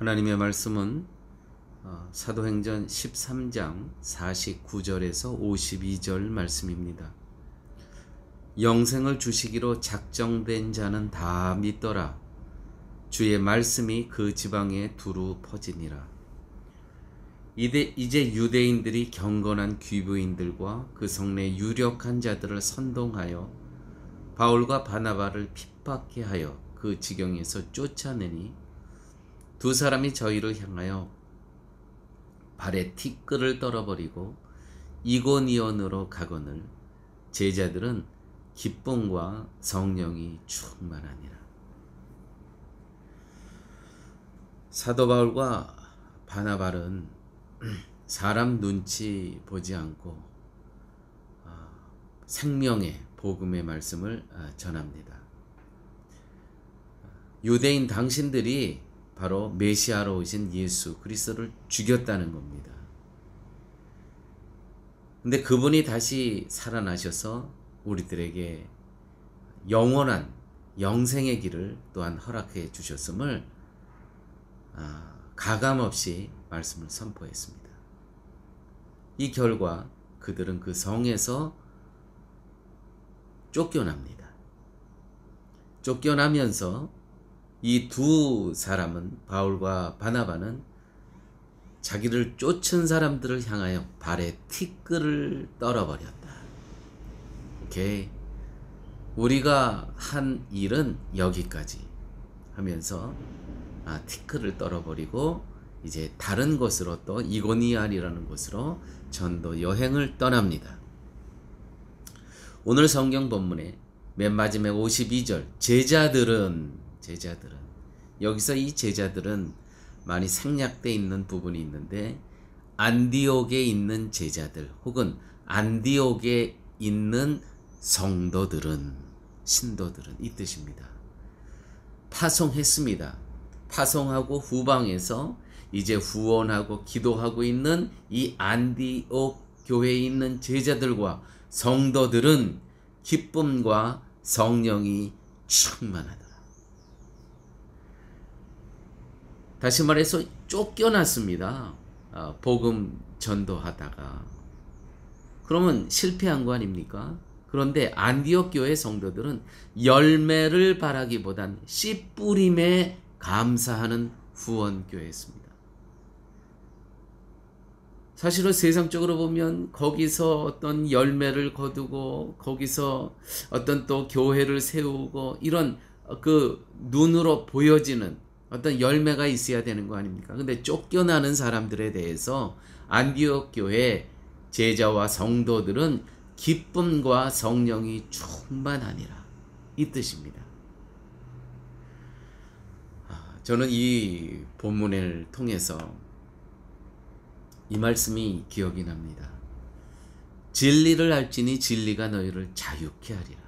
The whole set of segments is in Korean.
하나님의 말씀은 사도행전 13장 49절에서 52절 말씀입니다. 영생을 주시기로 작정된 자는 다 믿더라. 주의 말씀이 그 지방에 두루 퍼지니라. 이제 유대인들이 경건한 귀부인들과 그 성내 유력한 자들을 선동하여 바울과 바나바를 핍박케 하여 그 지경에서 쫓아내니 두 사람이 저희를 향하여 발에 티끌을 떨어버리고 이고니온으로 가거늘 제자들은 기쁨과 성령이 충만하니라. 사도 바울과 바나바는 사람 눈치 보지 않고 생명의 복음의 말씀을 전합니다. 유대인 당신들이 바로 메시아로 오신 예수 그리스도를 죽였다는 겁니다. 근데 그분이 다시 살아나셔서 우리들에게 영원한 영생의 길을 또한 허락해 주셨음을 가감없이 말씀을 선포했습니다. 이 결과 그들은 그 성에서 쫓겨납니다. 쫓겨나면서 이 두 사람은, 바울과 바나바는 자기를 쫓은 사람들을 향하여 발에 티끌을 떨어버렸다. 오케이. 우리가 한 일은 여기까지 하면서 티끌을 떨어버리고 이제 다른 곳으로, 또 이고니안이라는 곳으로 전도 여행을 떠납니다. 오늘 성경 본문의 맨 마지막 52절 제자들은 여기서 이 제자들은 많이 생략되어 있는 부분이 있는데 안디옥에 있는 제자들 혹은 안디옥에 있는 성도들은, 신도들은 이 뜻입니다. 파송했습니다. 파송하고 후방에서 이제 후원하고 기도하고 있는 이 안디옥 교회에 있는 제자들과 성도들은 기쁨과 성령이 충만하다. 다시 말해서 쫓겨났습니다. 복음 전도하다가. 그러면 실패한 거 아닙니까? 그런데 안디옥 교회 성도들은 열매를 바라기보단 씨 뿌림에 감사하는 후원교회였습니다. 사실은 세상적으로 보면 거기서 어떤 열매를 거두고 거기서 어떤 또 교회를 세우고 이런 그 눈으로 보여지는 어떤 열매가 있어야 되는 거 아닙니까? 근데 쫓겨나는 사람들에 대해서 안디옥 교회 제자와 성도들은 기쁨과 성령이 충만하니라, 이 뜻입니다. 저는 이 본문을 통해서 이 말씀이 기억이 납니다. 진리를 알지니 진리가 너희를 자유케 하리라.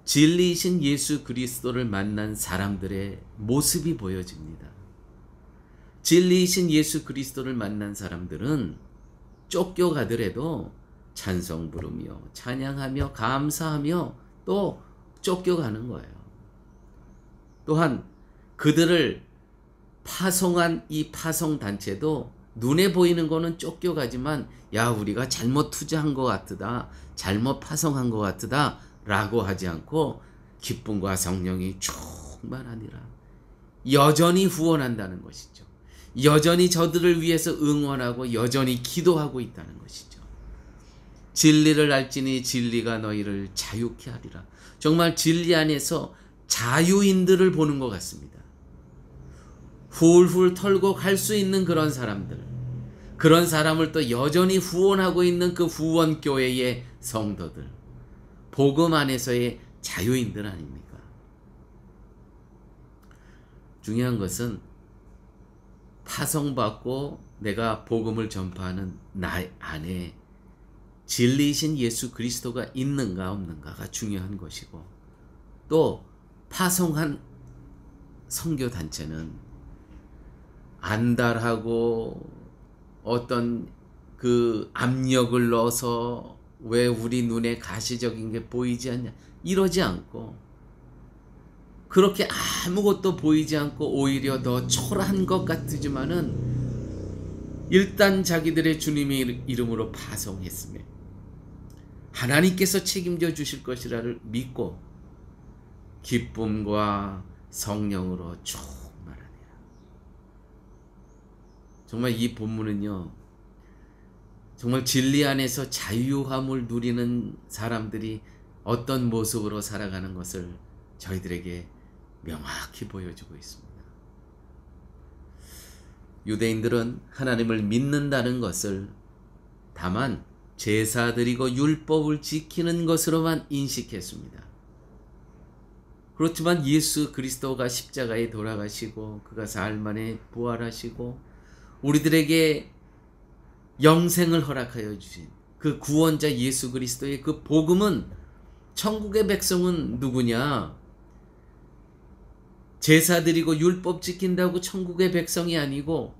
진리이신 예수 그리스도를 만난 사람들의 모습이 보여집니다. 진리이신 예수 그리스도를 만난 사람들은 쫓겨가더라도 찬송 부르며 찬양하며 감사하며 또 쫓겨가는 거예요. 또한 그들을 파송한 이 파송단체도 눈에 보이는 거는 쫓겨가지만 야, 우리가 잘못 투자한 것 같으다, 잘못 파송한 것 같으다 라고 하지 않고 기쁨과 성령이 충만하니라. 여전히 후원한다는 것이죠. 여전히 저들을 위해서 응원하고 여전히 기도하고 있다는 것이죠. 진리를 알지니 진리가 너희를 자유케 하리라. 정말 진리 안에서 자유인들을 보는 것 같습니다. 훌훌 털고 갈 수 있는 그런 사람들, 그런 사람을 또 여전히 후원하고 있는 그 후원교회의 성도들, 복음 안에서의 자유인들 아닙니까? 중요한 것은 파송받고 내가 복음을 전파하는 나 안에 진리이신 예수 그리스도가 있는가 없는가가 중요한 것이고, 또 파송한 선교단체는 안달하고 어떤 그 압력을 넣어서 왜 우리 눈에 가시적인 게 보이지 않냐 이러지 않고 그렇게 아무것도 보이지 않고 오히려 더 초라한 것 같지만은 일단 자기들의 주님의 이름으로 파송했으며 하나님께서 책임져 주실 것이라를 믿고 기쁨과 성령으로 충만하니라. 정말 이 본문은요, 정말 진리 안에서 자유함을 누리는 사람들이 어떤 모습으로 살아가는 것을 저희들에게 명확히 보여주고 있습니다. 유대인들은 하나님을 믿는다는 것을 다만 제사 드리고 율법을 지키는 것으로만 인식했습니다. 그렇지만 예수 그리스도가 십자가에 돌아가시고 그가 사흘 만에 부활하시고 우리들에게 영생을 허락하여 주신 그 구원자 예수 그리스도의 그 복음은, 천국의 백성은 누구냐? 제사 드리고 율법 지킨다고 천국의 백성이 아니고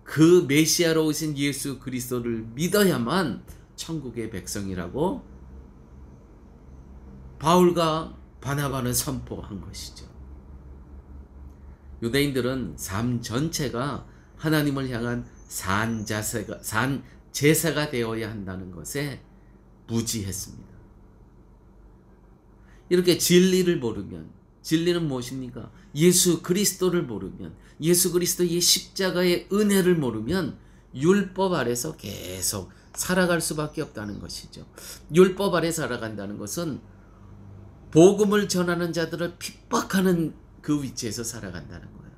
그 메시아로 오신 예수 그리스도를 믿어야만 천국의 백성이라고 바울과 바나바는 선포한 것이죠. 유대인들은 삶 전체가 하나님을 향한 산 제사가 되어야 한다는 것에 무지했습니다. 이렇게 진리를 모르면, 진리는 무엇입니까? 예수 그리스도를 모르면, 예수 그리스도의 십자가의 은혜를 모르면 율법 아래서 계속 살아갈 수밖에 없다는 것이죠. 율법 아래 살아간다는 것은 복음을 전하는 자들을 핍박하는 그 위치에서 살아간다는 거예요.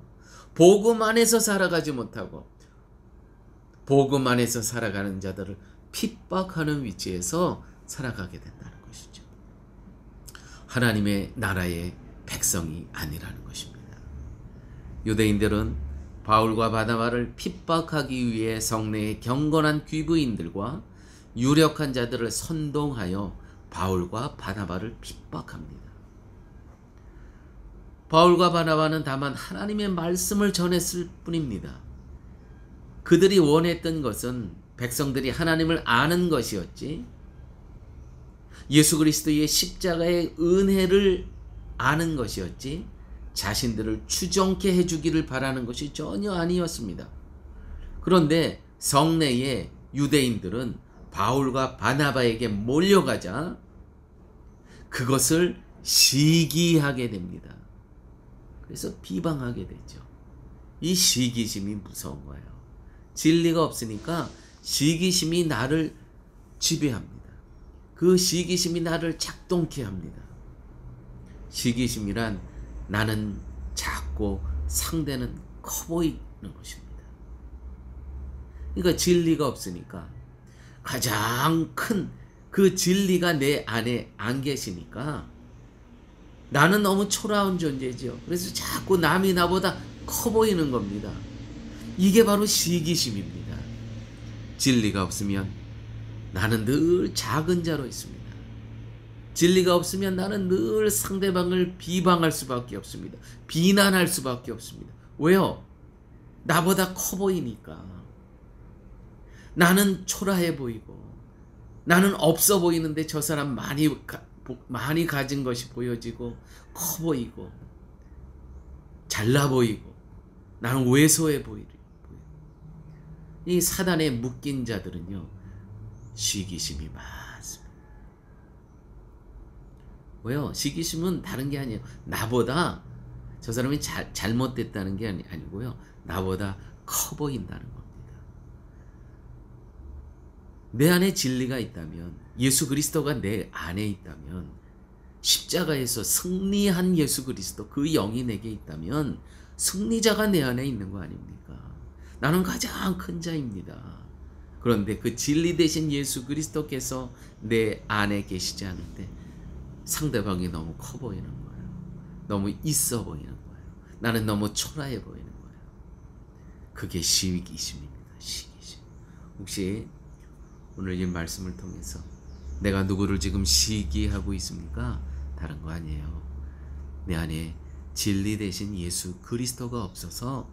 복음 안에서 살아가지 못하고 복음 안에서 살아가는 자들을 핍박하는 위치에서 살아가게 된다는 것이죠. 하나님의 나라의 백성이 아니라는 것입니다. 유대인들은 바울과 바나바를 핍박하기 위해 성내의 경건한 귀부인들과 유력한 자들을 선동하여 바울과 바나바를 핍박합니다. 바울과 바나바는 다만 하나님의 말씀을 전했을 뿐입니다. 그들이 원했던 것은 백성들이 하나님을 아는 것이었지, 예수 그리스도의 십자가의 은혜를 아는 것이었지, 자신들을 추종케 해주기를 바라는 것이 전혀 아니었습니다. 그런데 성내의 유대인들은 바울과 바나바에게 몰려가자 그것을 시기하게 됩니다. 그래서 비방하게 되죠. 이 시기심이 무서운 거예요. 진리가 없으니까 시기심이 나를 지배합니다. 그 시기심이 나를 작동케 합니다. 시기심이란 나는 작고 상대는 커 보이는 것입니다. 그러니까 진리가 없으니까, 가장 큰 그 진리가 내 안에 안 계시니까 나는 너무 초라한 존재죠. 그래서 자꾸 남이 나보다 커 보이는 겁니다. 이게 바로 시기심입니다. 진리가 없으면 나는 늘 작은 자로 있습니다. 진리가 없으면 나는 늘 상대방을 비방할 수밖에 없습니다. 비난할 수밖에 없습니다. 왜요? 나보다 커 보이니까. 나는 초라해 보이고, 나는 없어 보이는데 저 사람 많이 가진 것이 보여지고, 커 보이고, 잘나 보이고, 나는 왜소해 보이고. 이 사단에 묶인 자들은요, 시기심이 많습니다. 왜요? 시기심은 다른 게 아니에요. 나보다 저 사람이 잘못됐다는 게 아니고요, 나보다 커 보인다는 겁니다. 내 안에 진리가 있다면, 예수 그리스도가 내 안에 있다면, 십자가에서 승리한 예수 그리스도, 그 영이 내게 있다면 승리자가 내 안에 있는 거 아닙니까? 나는 가장 큰 자입니다. 그런데 그 진리 되신 예수 그리스도께서 내 안에 계시지 않은데 상대방이 너무 커 보이는 거예요. 너무 있어 보이는 거예요. 나는 너무 초라해 보이는 거예요. 그게 시기심입니다. 시기심. 혹시 오늘 이 말씀을 통해서 내가 누구를 지금 시기하고 있습니까? 다른 거 아니에요. 내 안에 진리 되신 예수 그리스도가 없어서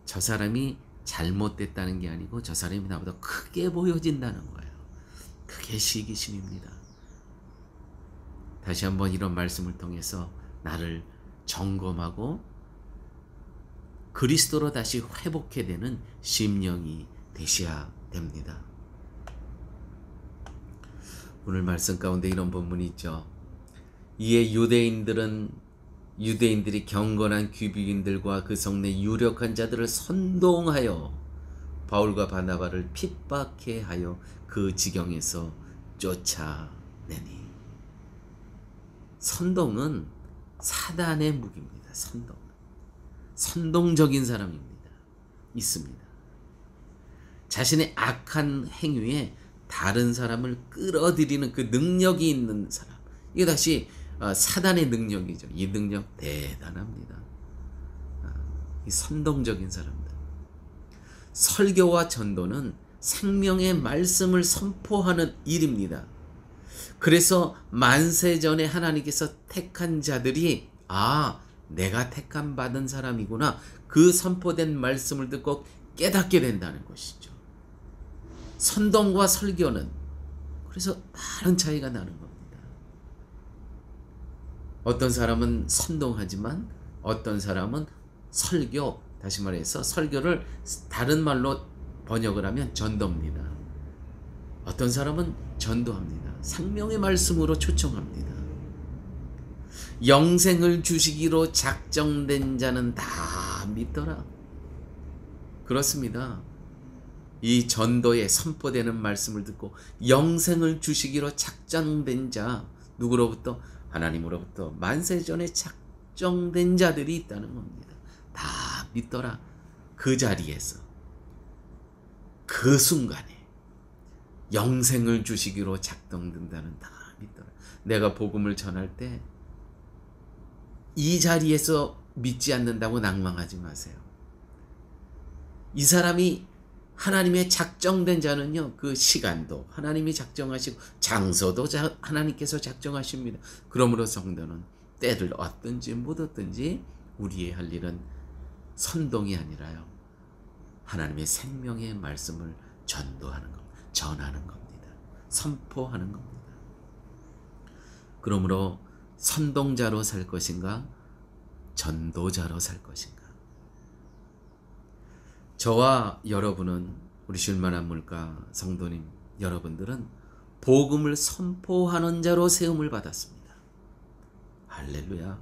저 사람이 잘못됐다는 게 아니고 저 사람이 나보다 크게 보여진다는 거예요. 그게 시기심입니다. 다시 한번 이런 말씀을 통해서 나를 점검하고 그리스도로 다시 회복해 되는 심령이 되셔야 됩니다. 오늘 말씀 가운데 이런 본문이 있죠. 이에 유대인들이 경건한 귀비인들과 그 성내 유력한 자들을 선동하여 바울과 바나바를 핍박해 하여 그 지경에서 쫓아내니. 선동은 사단의 무기입니다. 선동적인 사람입니다. 있습니다. 자신의 악한 행위에 다른 사람을 끌어들이는 그 능력이 있는 사람. 이게 다시 사단의 능력이죠. 이 능력 대단합니다. 이 선동적인 사람들. 설교와 전도는 생명의 말씀을 선포하는 일입니다. 그래서 만세전에 하나님께서 택한 자들이 내가 택함 받은 사람이구나, 그 선포된 말씀을 듣고 깨닫게 된다는 것이죠. 선동과 설교는 그래서 다른 차이가 나는 겁니다. 어떤 사람은 선동하지만 어떤 사람은 설교, 다시 말해서 설교를 다른 말로 번역을 하면 전도입니다. 어떤 사람은 전도합니다. 생명의 말씀으로 초청합니다. 영생을 주시기로 작정된 자는 다 믿더라. 그렇습니다. 이 전도에 선포되는 말씀을 듣고 영생을 주시기로 작정된 자, 누구로부터? 하나님으로부터 만세전에 작정된 자들이 있다는 겁니다. 다 믿더라. 그 자리에서 그 순간에 영생을 주시기로 작정된다는 다 믿더라. 내가 복음을 전할 때 이 자리에서 믿지 않는다고 낭망하지 마세요. 이 사람이 하나님의 작정된 자는요, 그 시간도 하나님이 작정하시고 장소도 하나님께서 작정하십니다. 그러므로 성도는 때를 얻든지 못 얻든지 우리의 할 일은 선동이 아니라요, 하나님의 생명의 말씀을 전도하는 겁니다. 전하는 겁니다. 선포하는 겁니다. 그러므로 선동자로 살 것인가, 전도자로 살 것인가. 저와 여러분은, 우리 쉴만한 물가 성도님 여러분들은 복음을 선포하는 자로 세움을 받았습니다. 할렐루야.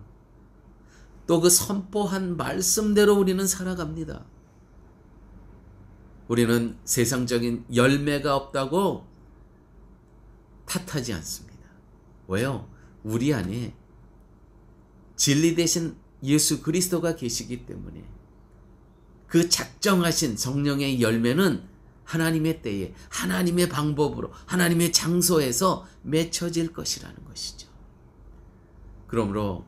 또 그 선포한 말씀대로 우리는 살아갑니다. 우리는 세상적인 열매가 없다고 탓하지 않습니다. 왜요? 우리 안에 진리 대신 예수 그리스도가 계시기 때문에 그 작정하신 성령의 열매는 하나님의 때에, 하나님의 방법으로, 하나님의 장소에서 맺혀질 것이라는 것이죠. 그러므로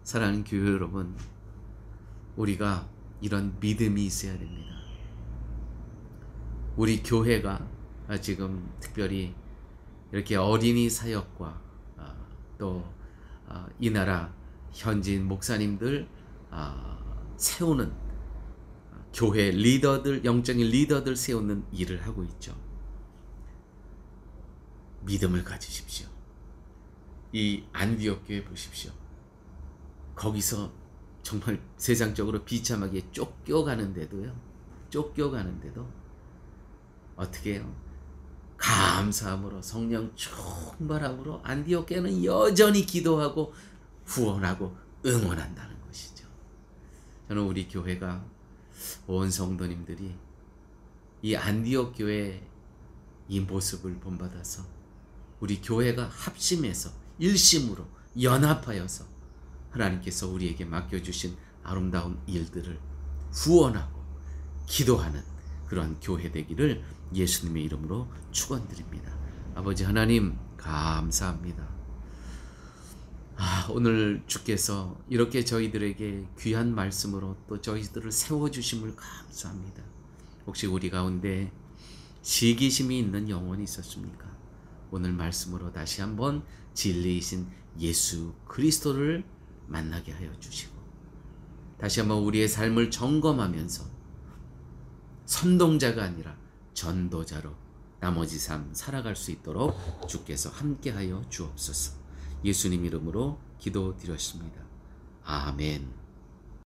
사랑하는 교회 여러분, 우리가 이런 믿음이 있어야 됩니다. 우리 교회가 지금 특별히 이렇게 어린이 사역과 또 이 나라 현지인 목사님들 세우는 교회 리더들, 영적인 리더들 세우는 일을 하고 있죠. 믿음을 가지십시오. 이 안디옥 교회 보십시오. 거기서 정말 세상적으로 비참하게 쫓겨가는데도 어떻게 해요? 감사함으로, 성령 충만함으로 안디옥 교회는 여전히 기도하고 후원하고 응원한다는 것이죠. 저는 우리 교회가, 온 성도님들이 이 안디옥 교회의 이 모습을 본받아서 우리 교회가 합심해서 일심으로 연합하여서 하나님께서 우리에게 맡겨주신 아름다운 일들을 후원하고 기도하는 그러한 교회 되기를 예수님의 이름으로 축원드립니다. 아버지 하나님 감사합니다. 오늘 주께서 이렇게 저희들에게 귀한 말씀으로 또 저희들을 세워주심을 감사합니다. 혹시 우리 가운데 시기심이 있는 영혼이 있었습니까? 오늘 말씀으로 다시 한번 진리이신 예수 그리스도를 만나게 하여 주시고, 다시 한번 우리의 삶을 점검하면서 선동자가 아니라 전도자로 나머지 삶 살아갈 수 있도록 주께서 함께하여 주옵소서. 예수님 이름으로 기도드렸습니다. 아멘.